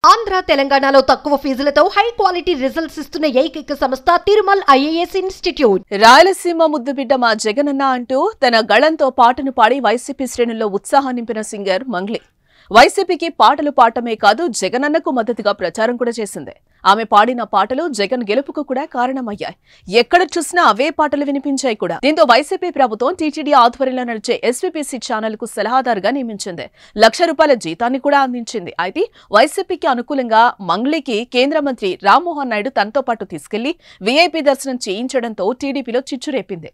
ఆంధ్ర తెలంగాణలో తక్కువ ఫీజులతో high quality results ఇస్తున్న ఏకైక సంస్థ తిరుమల్ ఐఏఎస్ ఇన్స్టిట్యూట్. రాయలసీమ ముద్దుబిడ్డ మా జగనన్న అంటూ తన గళంతో పాటను పాడి వైసీపీ శ్రేణుల్లో ఉత్సాహం నింపిన సింగర్ మంగ్లీ వైసీపీకి పాటలు పాడటమే కాదు జగనన్నకు మద్దతుగా ప్రచారం కూడా చేసింది. ఆమె పాడిన పాటలు జగన్ గెలుపుకు కూడా కారణమయ్యాయి. ఎక్కడ చూసినా అవే పాటలు వినిపించాయి కూడా. దీంతో వైసీపీ ప్రభుత్వం టీటీడీ ఆధ్వర్యంలో నడిచే ఎస్వీపీసీ ఛానల్ కు సలహాదారుగా నియమించింది. ₹1,00,000 జీతాన్ని కూడా అందించింది. అయితే వైసీపీకి అనుకూలంగా మంగ్లీకి కేంద్ర మంత్రి రామ్మోహన్ నాయుడు తనతో పాటు తీసుకెళ్లి వీఐపీ దర్శనం చేయించడంతో టీడీపీలో చిచ్చు రేపింది.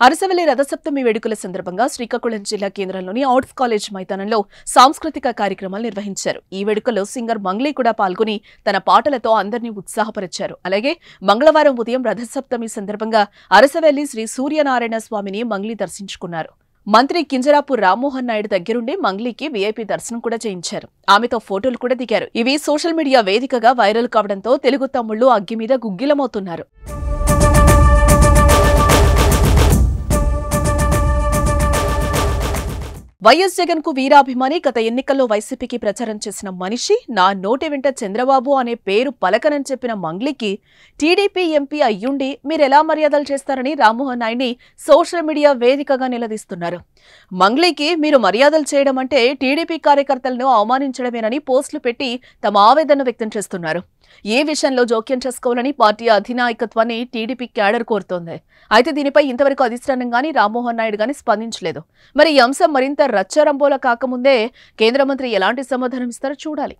అరసవల్లి రథసప్తమి వేడుకల సందర్భంగా శ్రీకాకుళం జిల్లా కేంద్రంలోని ఆర్ట్స్ కాలేజ్ మైదానంలో సాంస్కృతిక కార్యక్రమాలు నిర్వహించారు. ఈ వేడుకలో సింగర్ మంగ్లీ కూడా పాల్గొని తన పాటలతో అందరినీ ఉత్సాహపరిచారు. అలాగే మంగళవారం ఉదయం రథసప్తమి సందర్భంగా అరసవల్లి శ్రీ సూర్యనారాయణ స్వామిని మంగ్లీ దర్శించుకున్నారు. మంత్రి కింజరాపు రామ్మోహన్ నాయుడు దగ్గరుండి మంగ్లీకి వీఐపీ దర్శనం కూడా చేయించారు. ఆమెతో ఫోటోలు కూడా దిగారు. ఇవి సోషల్ మీడియా వేదికగా వైరల్ కావడంతో తెలుగు తమ్ముళ్లు అగ్గి మీద గుగ్గిలమవుతున్నారు. వైఎస్ జగన్ కు వీరాభిమాని, గత ఎన్నికల్లో వైసీపీకి ప్రచారం చేసిన మనిషి, నా నోటి వెంట చంద్రబాబు అనే పేరు పలకనని చెప్పిన మంగ్లీకి టీడీపీ ఎంపీ అయ్యుండి మీరెలా మర్యాదలు చేస్తారని రామ్మోహన్ నాయుడిని సోషల్ మీడియా వేదికగా నిలదీస్తున్నారు. మంగ్లీకి మీరు మర్యాదలు చేయడం అంటే టీడీపీ కార్యకర్తలను అవమానించడమేనని పోస్టులు పెట్టి తమ ఆవేదన వ్యక్తం చేస్తున్నారు. ఏ విషయంలో జోక్యం చేసుకోవాలని పార్టీ అధినాయకత్వాన్ని టీడీపీ క్యాడర్ కోరుతోంది. అయితే దీనిపై ఇంతవరకు అధిష్టానం గానీ రామ్మోహన్ నాయుడు గానీ స్పందించలేదు. మరి ఈ అంశం మరింత రచ్చరంబోలా కాకముందే కేంద్ర మంత్రి ఎలాంటి సమాధానం ఇస్తారో చూడాలి.